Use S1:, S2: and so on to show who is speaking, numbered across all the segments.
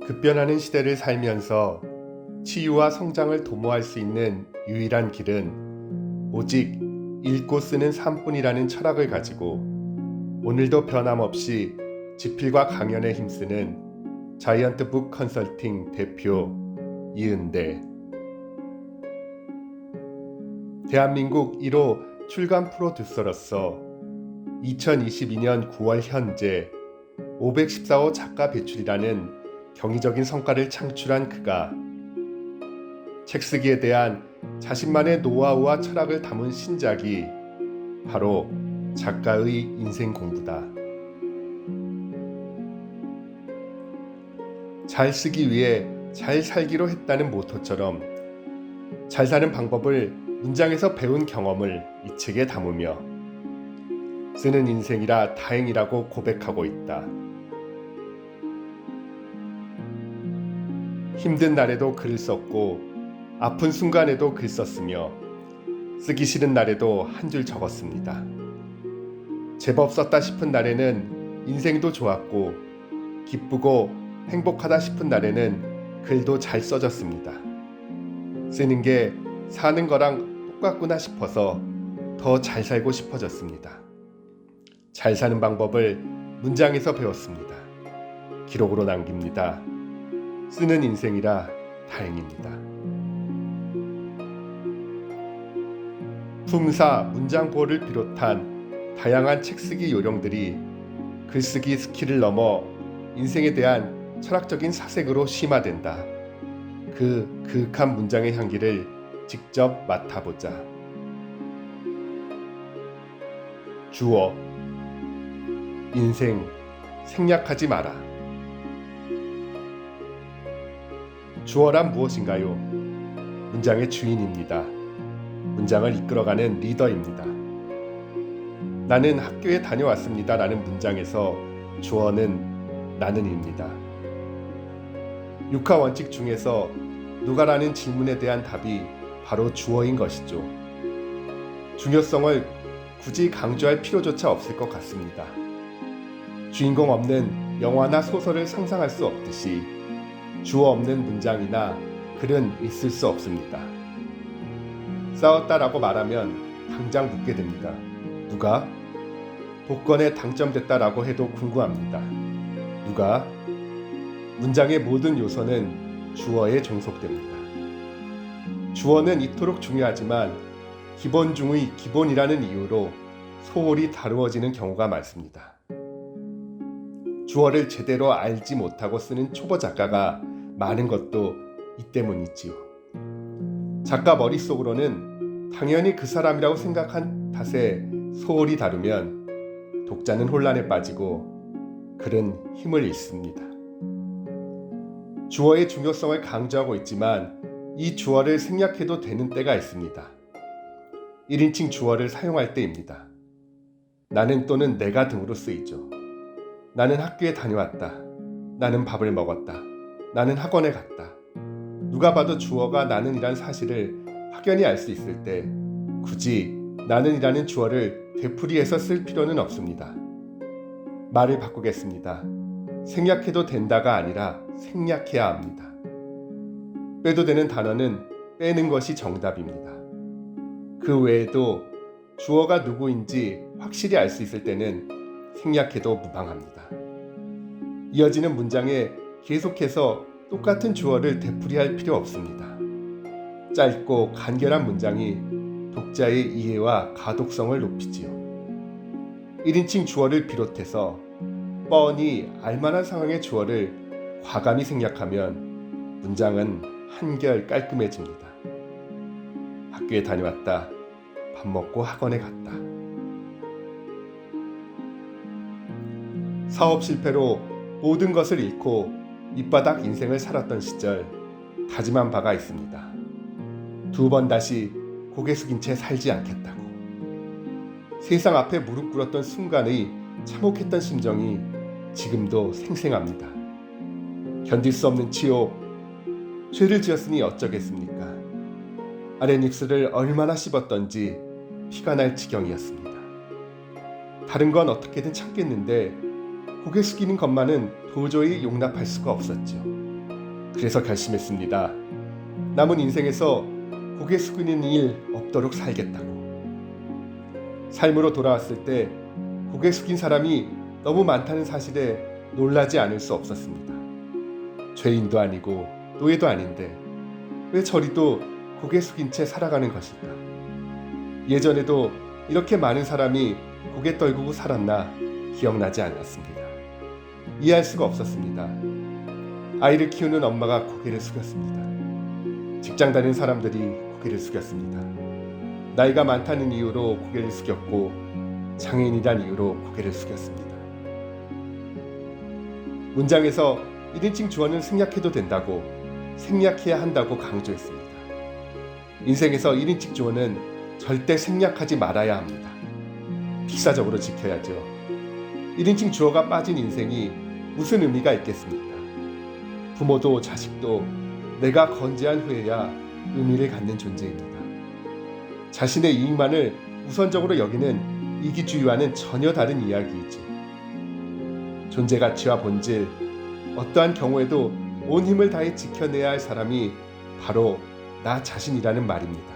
S1: 급변하는 시대를 살면서 치유와 성장을 도모할 수 있는 유일한 길은 오직 읽고 쓰는 삶뿐이라는 철학을 가지고 오늘도 변함없이 지필과 강연에 힘쓰는 자이언트 북 컨설팅 대표 이은대. 대한민국 1호 출간 프로듀서로서 2022년 9월 현재 514호 작가 배출이라는 경이적인 성과를 창출한 그가 책 쓰기에 대한 자신만의 노하우와 철학을 담은 신작이 바로 작가의 인생 공부다. 잘 쓰기 위해 잘 살기로 했다는 모토처럼 잘 사는 방법을 문장에서 배운 경험을 이 책에 담으며 쓰는 인생이라 다행이라고 고백하고 있다. 힘든 날에도 글을 썼고 아픈 순간에도 글 썼으며 쓰기 싫은 날에도 한 줄 적었습니다. 제법 썼다 싶은 날에는 인생도 좋았고 기쁘고 행복하다 싶은 날에는 글도 잘 써졌습니다. 쓰는 게 사는 거랑 똑같구나 싶어서 더 잘 살고 싶어졌습니다. 잘 사는 방법을 문장에서 배웠습니다. 기록으로 남깁니다. 쓰는 인생이라 다행입니다. 품사, 문장보호를 비롯한 다양한 책쓰기 요령들이 글쓰기 스킬을 넘어 인생에 대한 철학적인 사색으로 심화된다. 그 그윽한 문장의 향기를 직접 맡아보자. 주어 인생 생략하지 마라. 주어란 무엇인가요? 문장의 주인입니다. 문장을 이끌어가는 리더입니다. 나는 학교에 다녀왔습니다 라는 문장에서 주어는 나는입니다. 육하 원칙 중에서 누가라는 질문에 대한 답이 바로 주어인 것이죠. 중요성을 굳이 강조할 필요조차 없을 것 같습니다. 주인공 없는 영화나 소설을 상상할 수 없듯이 주어 없는 문장이나 글은 있을 수 없습니다. 싸웠다라고 말하면 당장 묻게 됩니다. 누가? 복권에 당첨됐다라고 해도 궁금합니다. 누가? 문장의 모든 요소는 주어에 종속됩니다. 주어는 이토록 중요하지만 기본 중의 기본이라는 이유로 소홀히 다루어지는 경우가 많습니다. 주어를 제대로 알지 못하고 쓰는 초보 작가가 많은 것도 이 때문이지요. 작가 머릿속으로는 당연히 그 사람이라고 생각한 탓에 소홀히 다루면 독자는 혼란에 빠지고 글은 힘을 잃습니다. 주어의 중요성을 강조하고 있지만 이 주어를 생략해도 되는 때가 있습니다. 1인칭 주어를 사용할 때입니다. 나는 또는 내가 등으로 쓰이죠. 나는 학교에 다녀왔다. 나는 밥을 먹었다. 나는 학원에 갔다. 누가 봐도 주어가 나는이란 사실을 확연히 알 수 있을 때 굳이 나는이라는 주어를 되풀이해서 쓸 필요는 없습니다. 말을 바꾸겠습니다. 생략해도 된다가 아니라 생략해야 합니다. 빼도 되는 단어는 빼는 것이 정답입니다. 그 외에도 주어가 누구인지 확실히 알 수 있을 때는 생략해도 무방합니다. 이어지는 문장에 계속해서 똑같은 주어를 되풀이할 필요 없습니다. 짧고 간결한 문장이 독자의 이해와 가독성을 높이지요. 1인칭 주어를 비롯해서 뻔히 알만한 상황의 주어를 과감히 생략하면 문장은 한결 깔끔해집니다. 학교에 다녀왔다. 밥 먹고 학원에 갔다. 사업 실패로 모든 것을 잃고 밑바닥 인생을 살았던 시절 다짐한 바가 있습니다. 2번 다시 고개 숙인 채 살지 않겠다고. 세상 앞에 무릎 꿇었던 순간의 참혹했던 심정이 지금도 생생합니다. 견딜 수 없는 치욕, 죄를 지었으니 어쩌겠습니까? 아랫입술을 얼마나 씹었던지 피가 날 지경이었습니다. 다른 건 어떻게든 참겠는데 고개 숙이는 것만은 도저히 용납할 수가 없었죠. 그래서 결심했습니다. 남은 인생에서 고개 숙이는 일 없도록 살겠다고. 삶으로 돌아왔을 때 고개 숙인 사람이 너무 많다는 사실에 놀라지 않을 수 없었습니다. 죄인도 아니고 노예도 아닌데 왜 저리도 고개 숙인 채 살아가는 것일까? 예전에도 이렇게 많은 사람이 고개 떨구고 살았나 기억나지 않았습니다. 이해할 수가 없었습니다. 아이를 키우는 엄마가 고개를 숙였습니다. 직장 다니는 사람들이 고개를 숙였습니다. 나이가 많다는 이유로 고개를 숙였고 장애인이란 이유로 고개를 숙였습니다. 문장에서 1인칭 주어는 생략해도 된다고, 생략해야 한다고 강조했습니다. 인생에서 1인칭 주어는 절대 생략하지 말아야 합니다. 필사적으로 지켜야죠. 1인칭 주어가 빠진 인생이 무슨 의미가 있겠습니까? 부모도 자식도 내가 건재한 후에야 의미를 갖는 존재입니다. 자신의 이익만을 우선적으로 여기는 이기주의와는 전혀 다른 이야기이지. 존재 가치와 본질, 어떠한 경우에도 온 힘을 다해 지켜내야 할 사람이 바로 나 자신이라는 말입니다.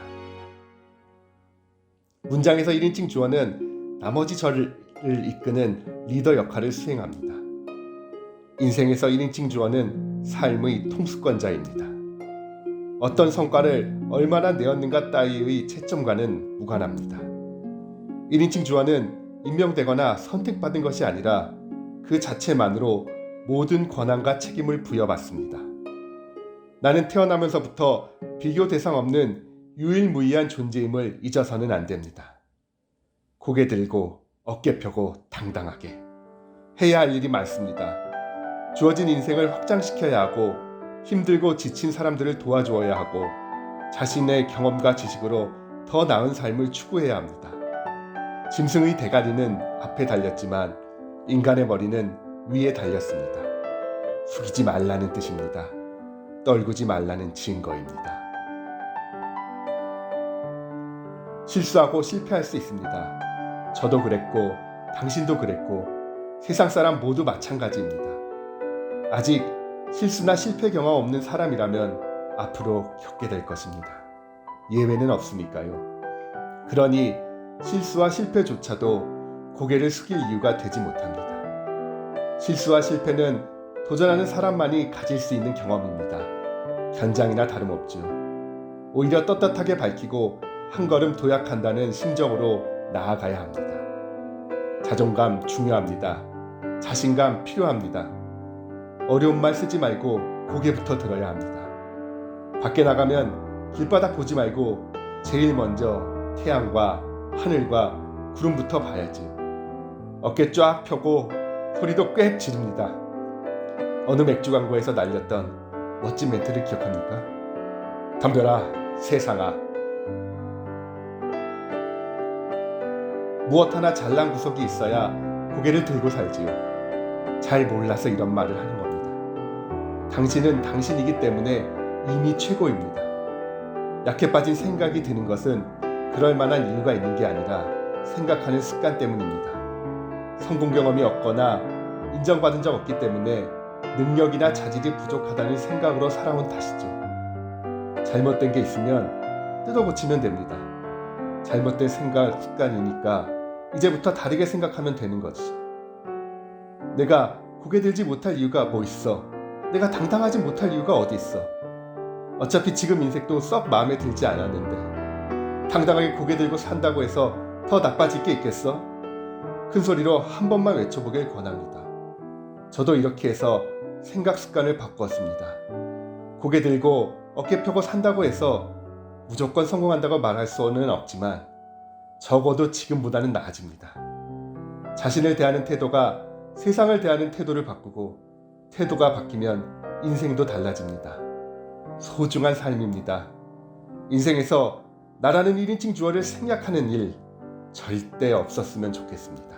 S1: 문장에서 1인칭 주어는 나머지 저를 이끄는 리더 역할을 수행합니다. 인생에서 1인칭 주어는 삶의 통수권자입니다. 어떤 성과를 얼마나 내었는가 따위의 채점과는 무관합니다. 1인칭 주어는 임명되거나 선택받은 것이 아니라 그 자체만으로 모든 권한과 책임을 부여받습니다. 나는 태어나면서부터 비교 대상 없는 유일무이한 존재임을 잊어서는 안 됩니다. 고개 들고 어깨 펴고 당당하게 해야 할 일이 많습니다. 주어진 인생을 확장시켜야 하고 힘들고 지친 사람들을 도와주어야 하고 자신의 경험과 지식으로 더 나은 삶을 추구해야 합니다. 짐승의 대가리는 앞에 달렸지만 인간의 머리는 위에 달렸습니다. 숙이지 말라는 뜻입니다. 떨구지 말라는 증거입니다. 실수하고 실패할 수 있습니다. 저도 그랬고 당신도 그랬고 세상 사람 모두 마찬가지입니다. 아직 실수나 실패 경험 없는 사람이라면 앞으로 겪게 될 것입니다. 예외는 없으니까요. 그러니 실수와 실패조차도 고개를 숙일 이유가 되지 못합니다. 실수와 실패는 도전하는 사람만이 가질 수 있는 경험입니다. 견장이나 다름없죠. 오히려 떳떳하게 밝히고 한 걸음 도약한다는 심정으로 나아가야 합니다. 자존감 중요합니다. 자신감 필요합니다. 어려운 말 쓰지 말고 고개부터 들어야 합니다. 밖에 나가면 길바닥 보지 말고 제일 먼저 태양과 하늘과 구름부터 봐야지. 어깨 쫙 펴고 소리도 꽥 지릅니다. 어느 맥주 광고에서 날렸던 멋진 멘트를 기억합니까? 덤벼라 세상아. 무엇 하나 잘난 구석이 있어야 고개를 들고 살지요. 잘 몰라서 이런 말을 하는 겁니다. 당신은 당신이기 때문에 이미 최고입니다. 약해 빠진 생각이 드는 것은 그럴 만한 이유가 있는 게 아니라 생각하는 습관 때문입니다. 성공 경험이 없거나 인정받은 적 없기 때문에 능력이나 자질이 부족하다는 생각으로 살아온 탓이죠. 잘못된 게 있으면 뜯어 고치면 됩니다. 잘못된 생각 습관이니까 이제부터 다르게 생각하면 되는 거지. 내가 고개 들지 못할 이유가 뭐 있어? 내가 당당하지 못할 이유가 어디 있어? 어차피 지금 인생도 썩 마음에 들지 않았는데 당당하게 고개 들고 산다고 해서 더 나빠질 게 있겠어? 큰 소리로 한 번만 외쳐보길 권합니다. 저도 이렇게 해서 생각 습관을 바꾸었습니다. 고개 들고 어깨 펴고 산다고 해서 무조건 성공한다고 말할 수는 없지만 적어도 지금보다는 나아집니다. 자신을 대하는 태도가 세상을 대하는 태도를 바꾸고 태도가 바뀌면 인생도 달라집니다. 소중한 삶입니다. 인생에서 나라는 1인칭 주어를 생략하는 일 절대 없었으면 좋겠습니다.